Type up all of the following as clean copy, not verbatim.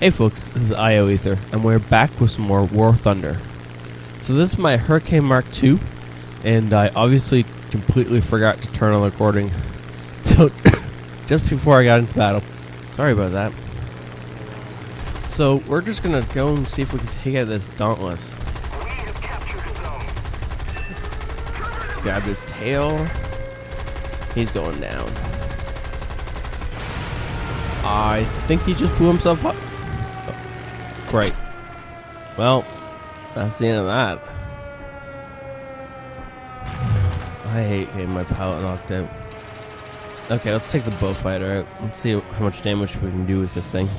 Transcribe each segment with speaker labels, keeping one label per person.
Speaker 1: Hey folks, this is IO Ether, and we're back with some more War Thunder. So this is my Hurricane Mark II, and I obviously completely forgot to turn on the recording so just before I got into battle. Sorry about that. So we're just gonna go and see if we can take out this Dauntless. Grab his tail. He's going down. I think he just blew himself up. Great. Well, that's the end of that. I hate getting my pilot knocked out. Okay, let's take the Bowfighter out. Let's see how much damage we can do with this thing.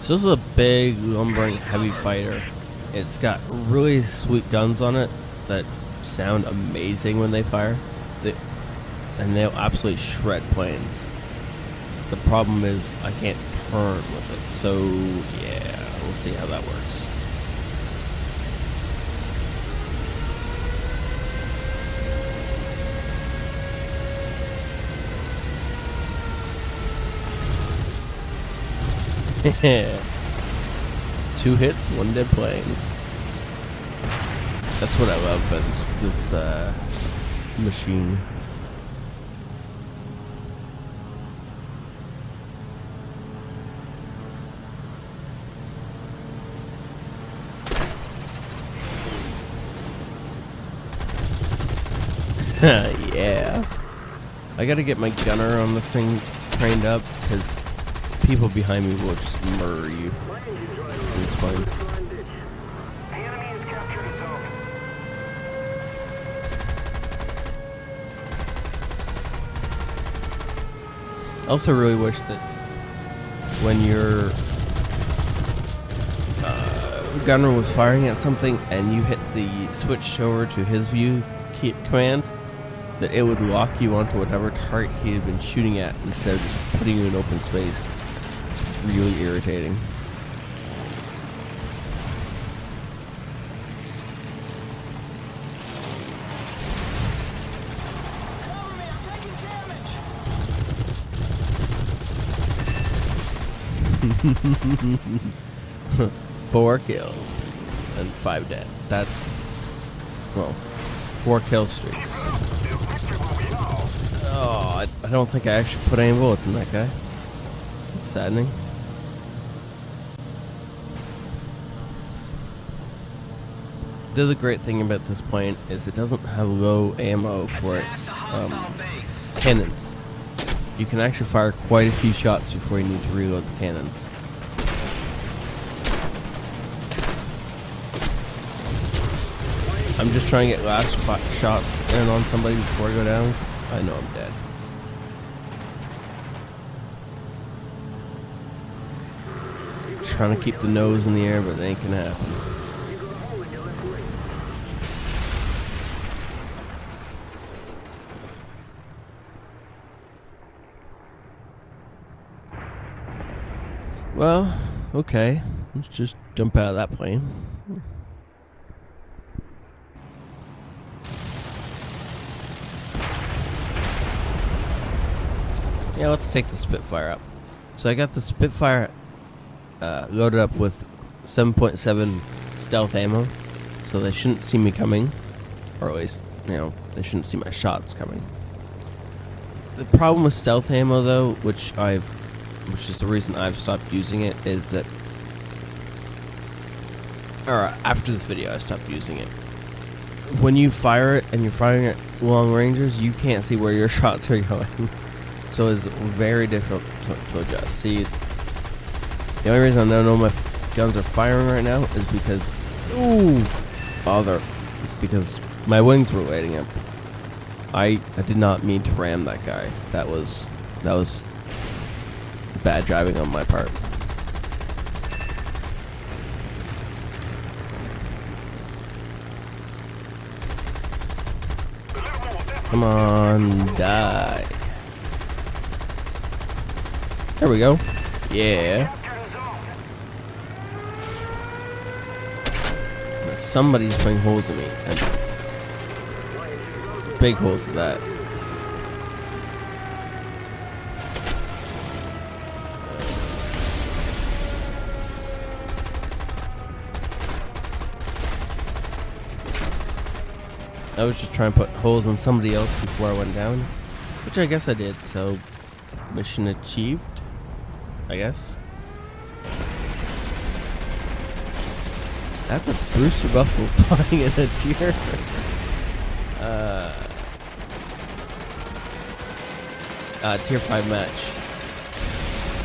Speaker 1: So this is a big, lumbering, heavy fighter. It's got really sweet guns on it that sound amazing when they fire. And they'll absolutely shred planes. The problem is I can't turn with it, so yeah, we'll see how that works. Two hits, one dead plane. That's what I love about this machine. Yeah. I gotta get my gunner on this thing trained up because people behind me will just murder you. It's fine. I also really wish that when your gunner was firing at something and you hit the switch over to his view command, that it would lock you onto whatever target he had been shooting at instead of just putting you in open space. It's really irritating. Four kills and 5 dead. That's, well, 4 kill streaks. Oh, I don't think I actually put any bullets in that guy. It's saddening. The other great thing about this plane is it doesn't have low ammo for its cannons. You can actually fire quite a few shots before you need to reload the cannons. I'm just trying to get last shots in on somebody before I go down, because I know I'm dead. Trying to keep the nose in the air, but it ain't gonna happen. Well, okay. Let's just jump out of that plane. Yeah, let's take the Spitfire up. So I got the Spitfire loaded up with 7.7 stealth ammo, so they shouldn't see me coming, or at least, you know, they shouldn't see my shots coming. The problem with stealth ammo, though, which is the reason I've stopped using it, is that, or after this video I stopped using it. When you fire it and you're firing at long ranges, you can't see where your shots are going. So it's very difficult to adjust. See, the only reason I don't know my guns are firing right now is because, because my wings were lighting up. I did not mean to ram that guy. That was bad driving on my part. Come on, die. There we go. Yeah. Somebody's putting holes in me, and big holes at that. I was just trying to put holes in somebody else before I went down, which I guess I did, so mission achieved, I guess. That's a Brewster Buffalo flying in a tier. Tier 5 match.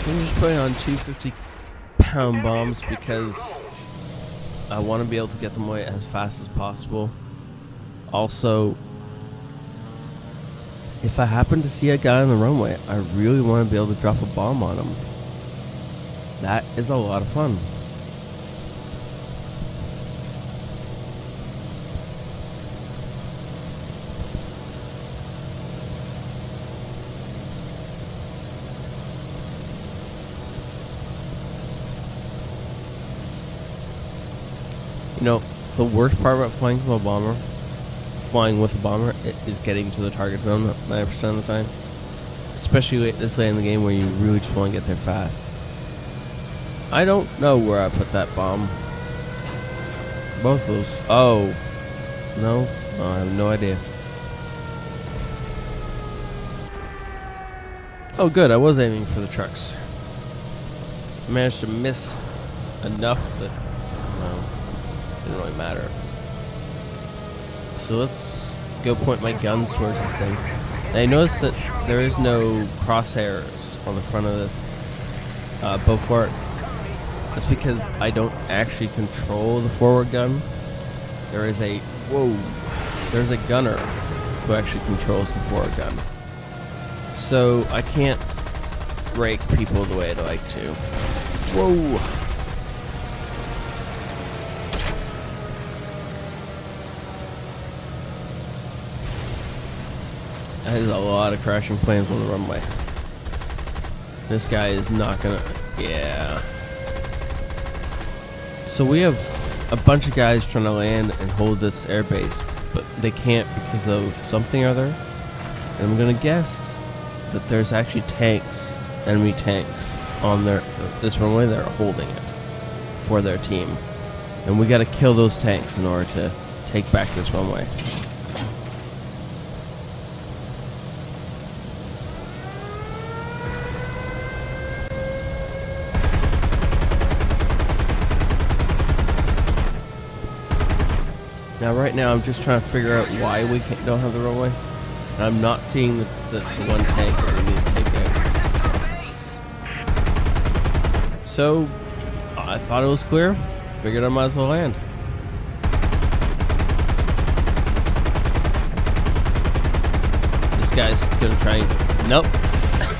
Speaker 1: I'm just putting on 250-pound bombs because I want to be able to get them away as fast as possible. Also, if I happen to see a guy on the runway, I really want to be able to drop a bomb on him. That is a lot of fun. You know, the worst part about flying with a bomber is getting to the target zone 90% of the time. Especially this late in the game where you really just want to get there fast. I don't know where I put that bomb. Both of those. Oh. No? Oh, I have no idea. Oh good, I was aiming for the trucks. I managed to miss enough that, well, didn't really matter. So let's go point my guns towards this thing. And I noticed that there is no crosshairs on the front of this Beaufort. That's because I don't actually control the forward gun. There's a gunner who actually controls the forward gun. So I can't rake people the way I'd like to. Whoa! That is a lot of crashing planes on the runway. This guy is not gonna... Yeah. So we have a bunch of guys trying to land and hold this airbase, but they can't because of something or other. And I'm gonna guess that there's actually tanks, enemy tanks, on this runway that are holding it for their team. And we gotta kill those tanks in order to take back this runway. Now, right now, I'm just trying to figure out why we don't have the runway. And I'm not seeing the one tank that we need to take out. So, I thought it was clear. Figured I might as well land. This guy's gonna try and... Nope.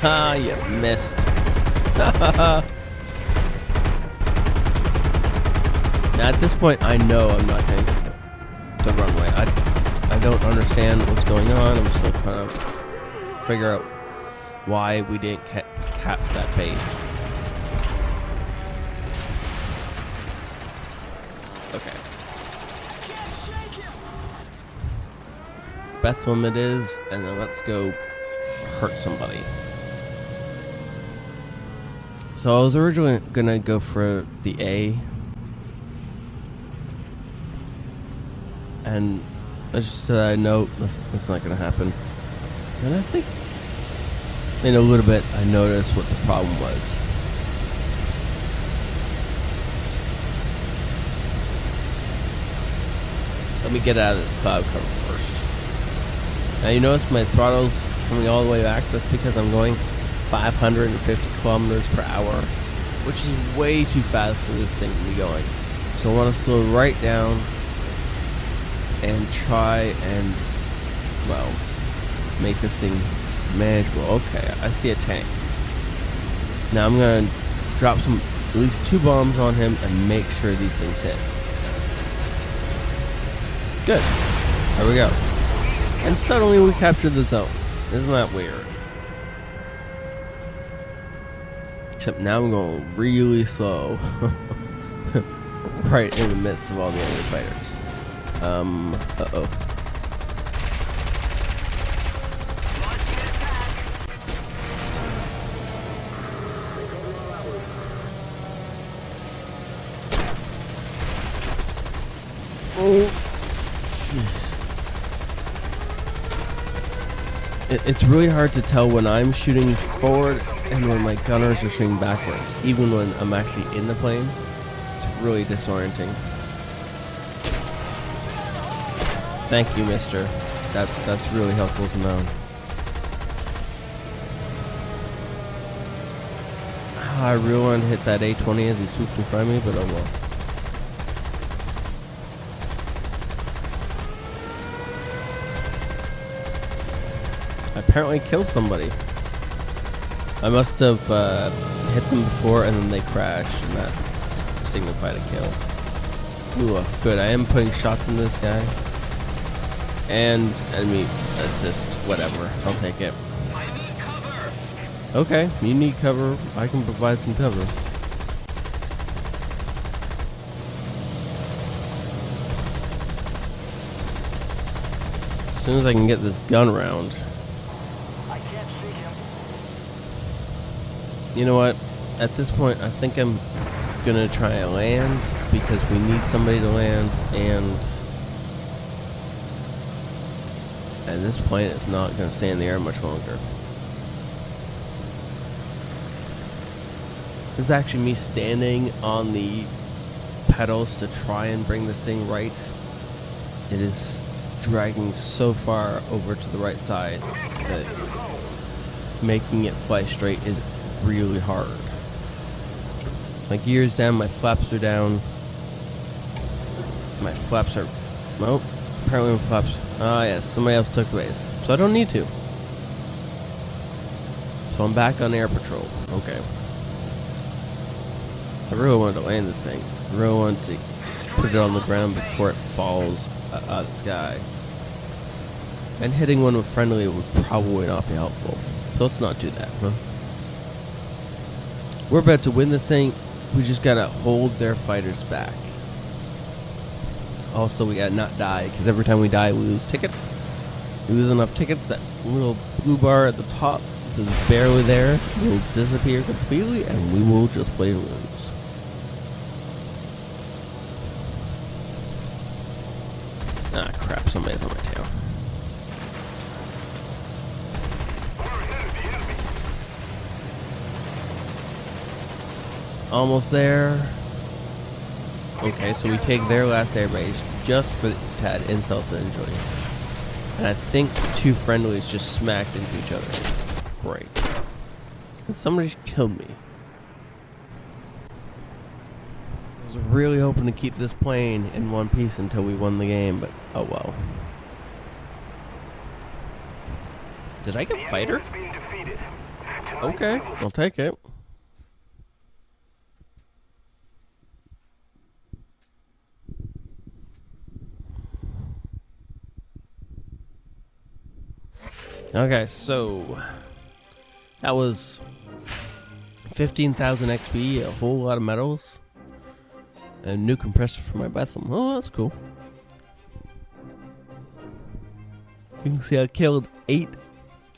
Speaker 1: Ah, you missed. Now, at this point, I know I'm not going to the runway. I don't understand what's going on. I'm still trying to figure out why we didn't cap that base. Okay. Bethlehem it is, and then let's go hurt somebody. So I was originally gonna go for the A. And I just said, no, that's not going to happen. And I think, in a little bit, I noticed what the problem was. Let me get out of this cloud cover first. Now you notice my throttle's coming all the way back. That's because I'm going 550 kilometers per hour, which is way too fast for this thing to be going. So I want to slow right down and try and, well, make this thing manageable. Okay, I see a tank. Now I'm gonna drop at least 2 bombs on him and make sure these things hit. Good. There we go. And suddenly we captured the zone. Isn't that weird? Except now I'm going really slow. right in the midst of all the enemy fighters. Uh-oh. Oh, jeez. It's really hard to tell when I'm shooting forward and when my gunners are shooting backwards, even when I'm actually in the plane. It's really disorienting. Thank you, mister. That's really helpful to know. I really want to hit that A-20 as he swoops in front of me, but oh well. I apparently killed somebody. I must have hit them before and then they crashed, and that signified a kill. Ooh, good. I am putting shots into this guy. And enemy assist, whatever. I'll take it.
Speaker 2: I need cover.
Speaker 1: Okay, you need cover. I can provide some cover. As soon as I can get this gun round.
Speaker 2: I can't see him.
Speaker 1: You know what? At this point, I think I'm gonna try and land because we need somebody to land, and this plane is not gonna stay in the air much longer. This is actually me standing on the pedals to try and bring this thing right. It is dragging so far over to the right side that making it fly straight is really hard. My gear's down, my flaps are down. My flaps are... Well, apparently my flaps... Ah, yes, somebody else took the base. So I don't need to. So I'm back on air patrol. Okay. I really wanted to land this thing. I really wanted to put it on the ground before it falls out of the sky. And hitting one with friendly would probably not be helpful. So let's not do that, huh? We're about to win this thing. We just gotta hold their fighters back. Also, we gotta not die, because every time we die, we lose tickets. We lose enough tickets, that little blue bar at the top that's barely there will disappear completely, and we will just play to lose. Ah, crap, somebody's on my tail. Almost there. Okay, so we take their last airbase just for to add insult to injury. And I think two friendlies just smacked into each other. Great. And somebody killed me. I was really hoping to keep this plane in one piece until we won the game, but oh well. Did I get fighter? Okay, I'll take it. Okay, so that was 15,000 XP, a whole lot of medals, and a new compressor for my Bethlehem. Oh, that's cool. You can see I killed 8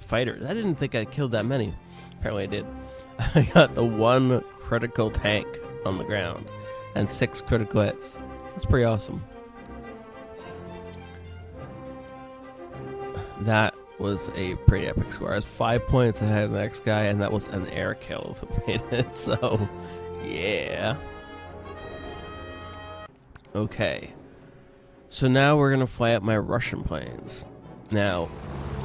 Speaker 1: fighters. I didn't think I killed that many. Apparently I did. I got the 1 critical tank on the ground and 6 critical hits. That's pretty awesome. That was a pretty epic score. I was 5 points ahead of the next guy, and that was an air kill that made it, so yeah. Okay. So now we're going to fly up my Russian planes. Now,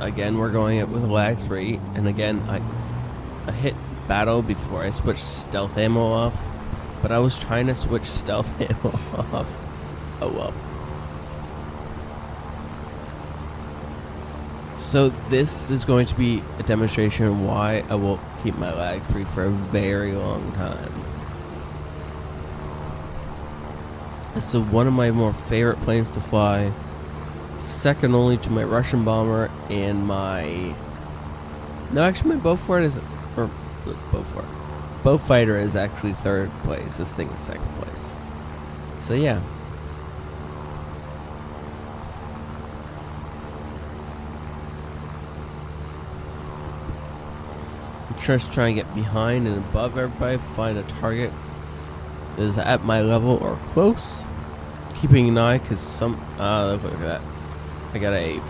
Speaker 1: again, we're going it with a lag 3, and again, I hit battle before I switched stealth ammo off, but I was trying to switch stealth ammo off. Oh well. So this is going to be a demonstration of why I will keep my lag 3 for a very long time. This is one of my more favorite planes to fly, second only to my Russian bomber and my... No, actually my Beaufort is... Or, Beaufort. Beaufighter is actually 3rd place. This thing is 2nd place. So yeah. I'm just trying to get behind and above everybody, find a target that is at my level or close. Keeping an eye, because look at that. I got a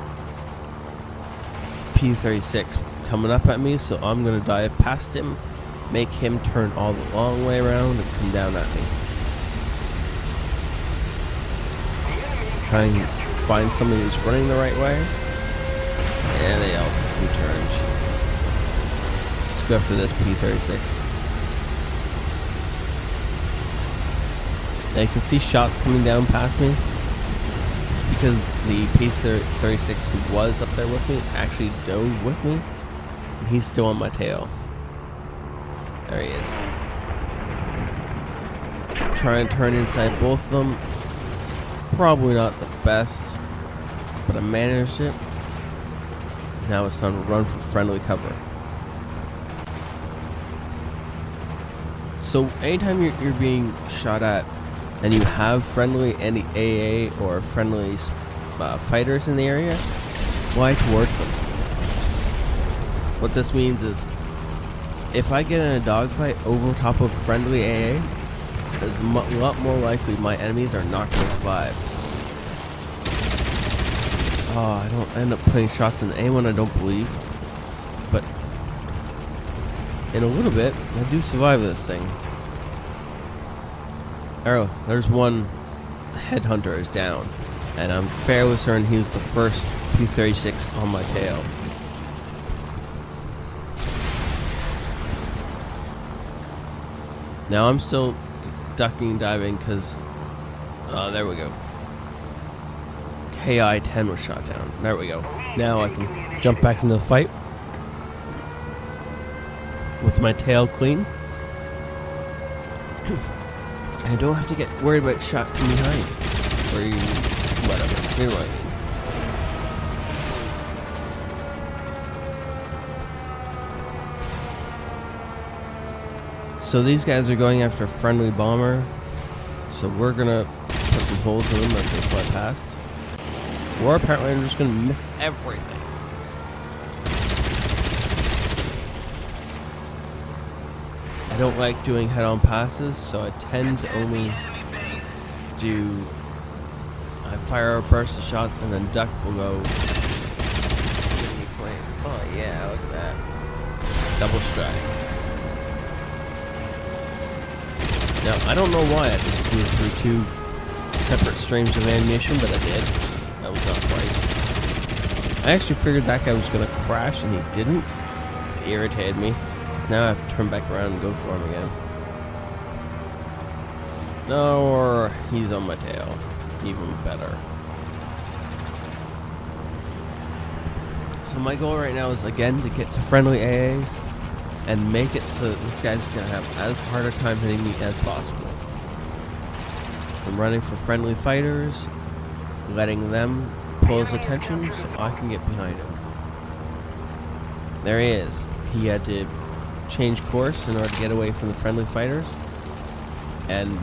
Speaker 1: P-36 coming up at me, so I'm going to dive past him, make him turn all the long way around and come down at me. Trying to find somebody who's running the right way. And they all returned. Let's go for this P-36. Now you can see shots coming down past me. It's because the P-36 who was up there with me actually dove with me. And he's still on my tail. There he is. Try and turn inside both of them. Probably not the best, but I managed it. Now it's time to run for friendly cover. So anytime you're being shot at and you have friendly AA or friendly fighters in the area, fly towards them. What this means is if I get in a dogfight over top of friendly AA, it's a lot more likely my enemies are not going to survive. Oh, I don't end up putting shots in anyone I don't believe. But in a little bit, I do survive this thing. Oh, there's one headhunter is down. And I'm fairly certain he was the first P-36 on my tail. Now I'm still ducking and diving because there we go. KI-10 was shot down. There we go. Now I can jump back into the fight with my tail clean. I don't have to get worried about shot from behind or whatever. You know what I mean. So these guys are going after a friendly bomber. So we're gonna put some holes in them as they fly past. Or apparently I'm just gonna miss everything. I don't like doing head-on passes, so I tend to only I fire a burst of shots and then duck below. Oh yeah, look at that. Double strike. Now, I don't know why I just flew through two separate streams of ammunition, but I did. That was not right. I actually figured that guy was going to crash, and he didn't. It irritated me. So now I have to turn back around and go for him again. No, or he's on my tail. Even better. So my goal right now is, again, to get to friendly AAs and make it so that this guy's going to have as hard a time hitting me as possible. I'm running for friendly fighters, letting them pull his attention so I can get behind him. There he is. He had to change course in order to get away from the friendly fighters. And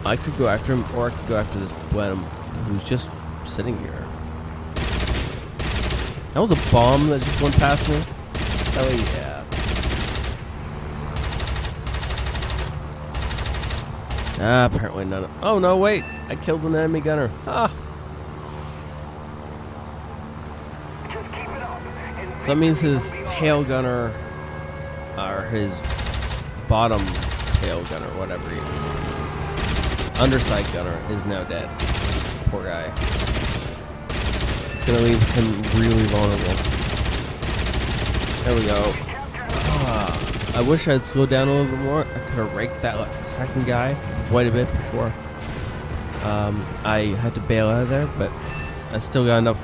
Speaker 1: I could go after him, or I could go after this Blenheim who's just sitting here. That was a bomb that just went past me. Oh yeah. Apparently none. Oh no, wait! I killed an enemy gunner. Ah. So that means his tail gunner, or his bottom tail gunner, whatever he is. Underside gunner is now dead. Poor guy. It's gonna leave him really vulnerable. There we go. I wish I'd slowed down a little bit more. I could have raked that second guy quite a bit before I had to bail out of there, but I still got enough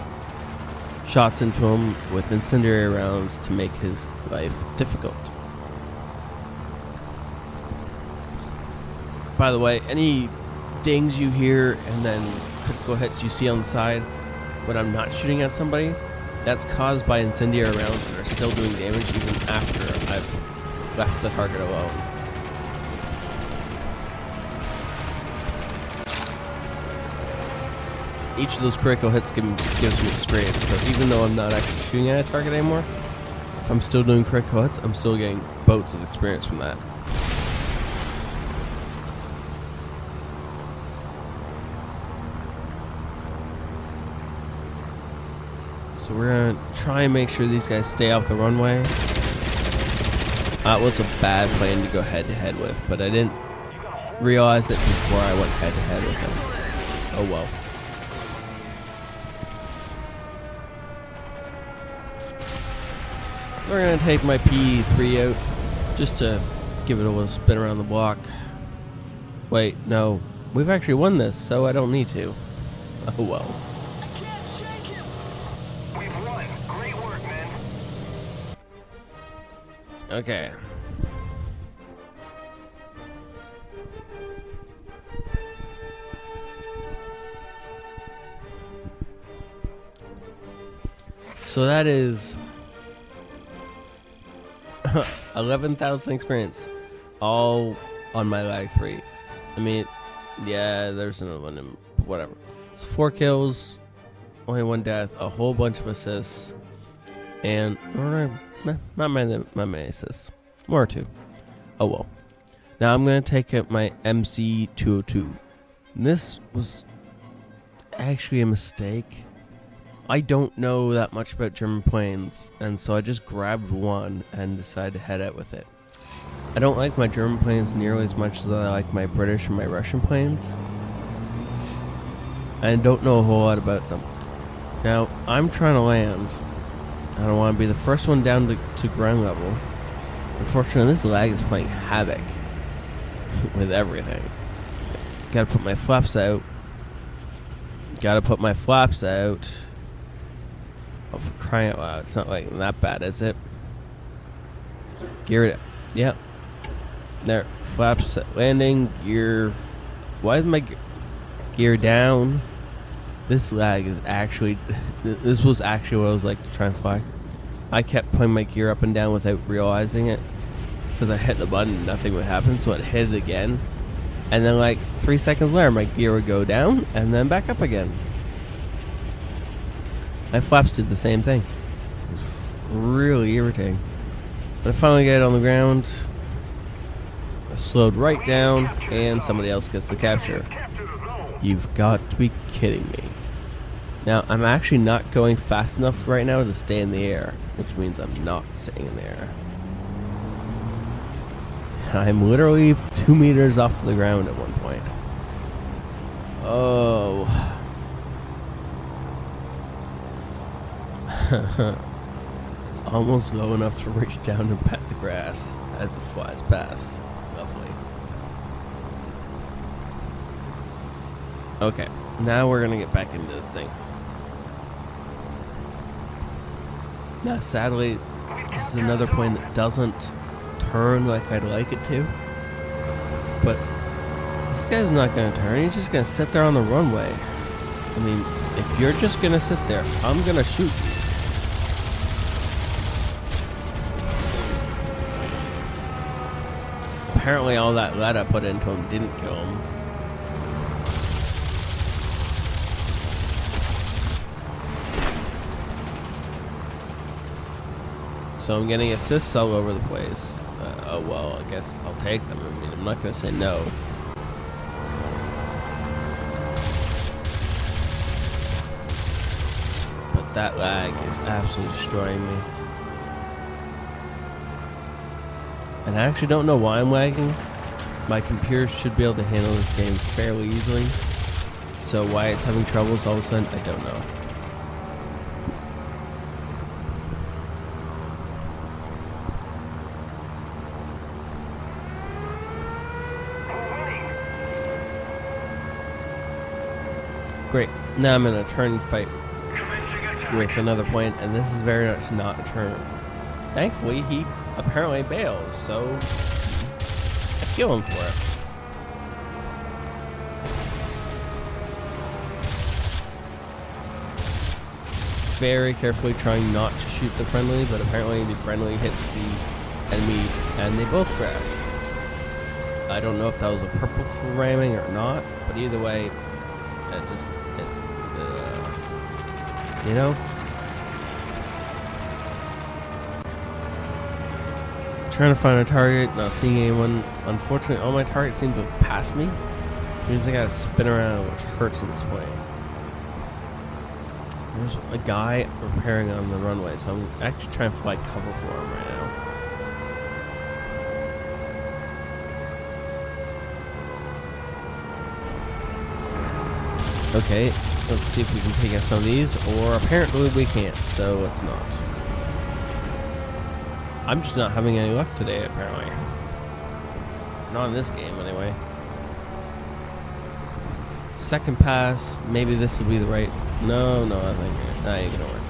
Speaker 1: shots into him with incendiary rounds to make his life difficult. By the way, any dings you hear and then critical hits you see on the side when I'm not shooting at somebody, that's caused by incendiary rounds that are still doing damage even after I've left the target alone. each of those critical hits gives me experience. So even though I'm not actually shooting at a target anymore, if I'm still doing critical hits, I'm still getting boats of experience from that. So we're going to try and make sure these guys stay off the runway. That was a bad plane to go head-to-head with, but I didn't realize it before I went head-to-head with him. Oh well. We're going to take my P3 out just to give it a little spin around the block. Wait, no. We've actually won this, so I don't need to. Oh well.
Speaker 2: We've won. Great work, men.
Speaker 1: Okay. So that is 11,000 experience, all on my lag 3. I mean, yeah, there's another one, whatever. It's 4 kills, only 1 death, a whole bunch of assists, and not many assists, 1 or 2. Oh well. Now I'm gonna take up my MC202. This was actually a mistake. I don't know that much about German planes, and so I just grabbed one and decided to head out with it. I don't like my German planes nearly as much as I like my British and my Russian planes. I don't know a whole lot about them. Now, I'm trying to land. I don't want to be the first one down to ground level. Unfortunately, this lag is playing havoc with everything. Gotta put my flaps out. Oh, for crying out loud. It's not like that bad, is it? Gear it up. Yep. There. Flaps landing. Gear. Why is my gear down? This lag is actually... This was actually what it was like to try and fly. I kept putting my gear up and down without realizing it. Because I hit the button and nothing would happen, so I'd hit it again. And then like 3 seconds later, my gear would go down and then back up again. My flaps did the same thing. It was really irritating. But I finally got it on the ground. I slowed right down, and somebody else gets the capture. You've got to be kidding me. Now, I'm actually not going fast enough right now to stay in the air, which means I'm not staying in the air. I'm literally 2 meters off the ground at one point. Oh. It's almost low enough to reach down and pat the grass as it flies past. Lovely. Okay, now we're gonna get back into this thing. Now, sadly, this is another plane that doesn't turn like I'd like it to. But this guy's not gonna turn, he's just gonna sit there on the runway. I mean, if you're just gonna sit there, I'm gonna shoot you. Apparently all that lead I put into him didn't kill him. So I'm getting assists all over the place. Oh well, I guess I'll take them. I mean, I'm not going to say no. But that lag is absolutely destroying me. And I actually don't know why I'm lagging. My computer should be able to handle this game fairly easily. So why it's having troubles all of a sudden, I don't know. Great. Now I'm in a turn fight with another plane, and this is very much not a turn. Thankfully, he apparently bails, so I kill him for it. Very carefully trying not to shoot the friendly, but apparently the friendly hits the enemy, and they both crash. I don't know if that was a purposeful ramming or not, but either way, You know? Trying to find a target, not seeing anyone. Unfortunately, all my targets seem to have passed me. Which means I gotta spin around, which hurts in this plane. There's a guy repairing on the runway, so I'm actually trying to fly cover for him right now. Okay, let's see if we can take out some of these, or apparently we can't, so let's not. I'm just not having any luck today, apparently. Not in this game, anyway. Second pass, maybe this will be the right... No, I think that ain't gonna work.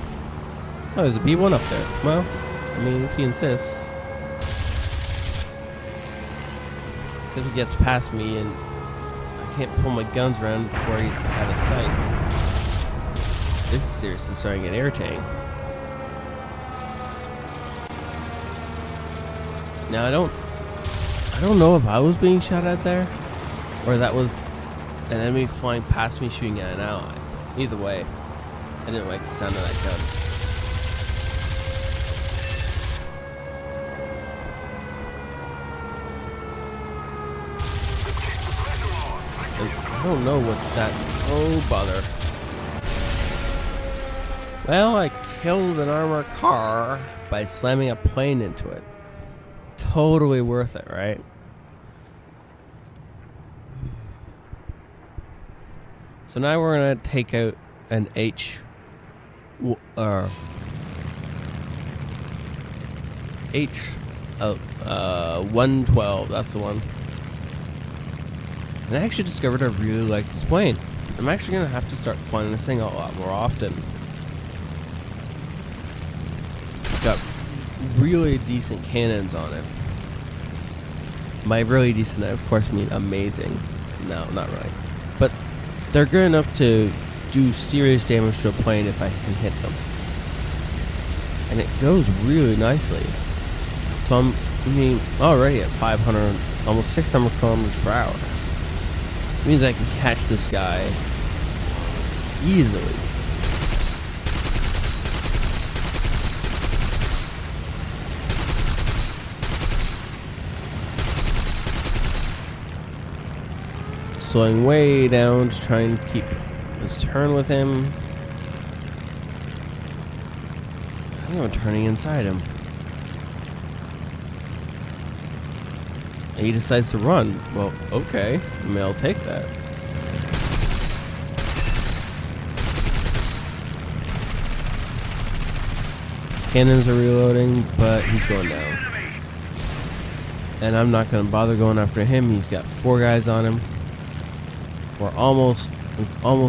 Speaker 1: Oh, there's a B1 up there. Well, I mean, if he insists. See if he gets past me and I can't pull my guns around before he's out of sight. This is seriously starting to get irritating. Now I don't know if I was being shot at there, or that was an enemy flying past me shooting at an ally. Either way, I didn't like the sound of that gun. I don't know what that... Oh, bother. Well, I killed an armored car by slamming a plane into it. Totally worth it, right? So now we're gonna take out an H112. That's the one. And I actually discovered I really like this plane. I'm actually gonna have to start flying this thing a lot more often. It's got really decent cannons on it. By really decent, I of course mean amazing. No, not really. But they're good enough to do serious damage to a plane if I can hit them. And it goes really nicely. So I'm already at 500, almost 600 kilometers per hour. It means I can catch this guy easily. Slowing way down to try and keep his turn with him. I think I'm turning inside him. And he decides to run. Well, okay. I mean, I'll take that. Cannons are reloading, but he's going down. And I'm not going to bother going after him. He's got 4 guys on him. We've almost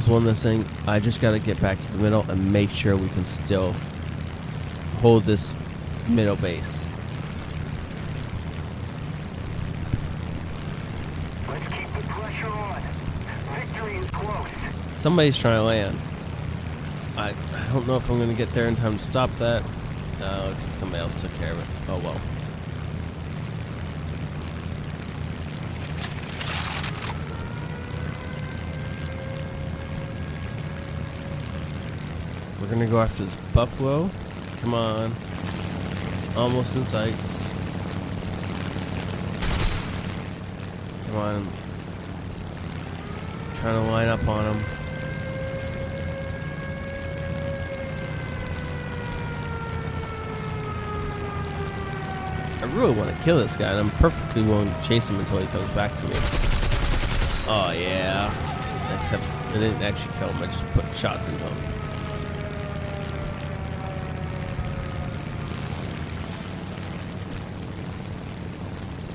Speaker 1: won this thing. I just got to get back to the middle and make sure we can still hold this middle base.
Speaker 2: Let's keep the pressure on. Victory is close.
Speaker 1: Somebody's trying to land. I don't know if I'm going to get there in time to stop that. No, looks like somebody else took care of it. Oh well. We're gonna go after this buffalo. Come on. It's almost in sights. Come on. I'm trying to line up on him. I really want to kill this guy, and I'm perfectly willing to chase him until he comes back to me. Oh yeah. Except I didn't actually kill him, I just put shots into him.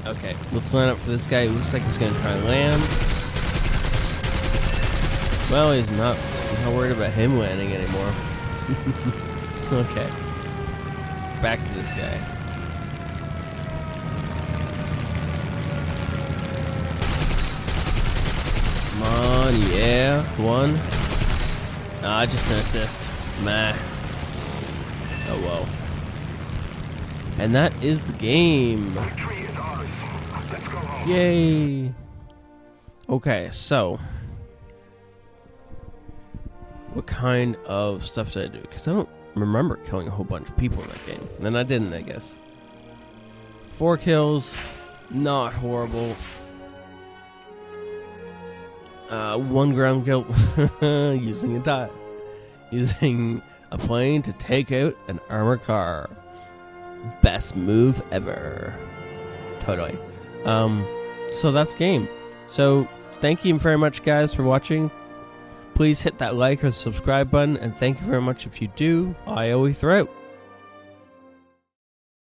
Speaker 1: Okay, let's line up for this guy. It looks like he's gonna try and land. Well, I'm not worried about him landing anymore. Okay. Back to this guy. Come on, yeah. 1. Ah, just an assist. Meh. Oh well. And that is the game.
Speaker 2: Victory is ours. Let's go home.
Speaker 1: Yay. Okay, so what kind of stuff did I do? Because I don't remember killing a whole bunch of people in that game. And I didn't, I guess. 4 kills, not horrible. 1 ground kill using a plane to take out an armored car. Best move ever. Totally. So that's game. So thank you very much, guys, for watching. Please hit that like or subscribe button, and thank you very much if you do. I always throw out.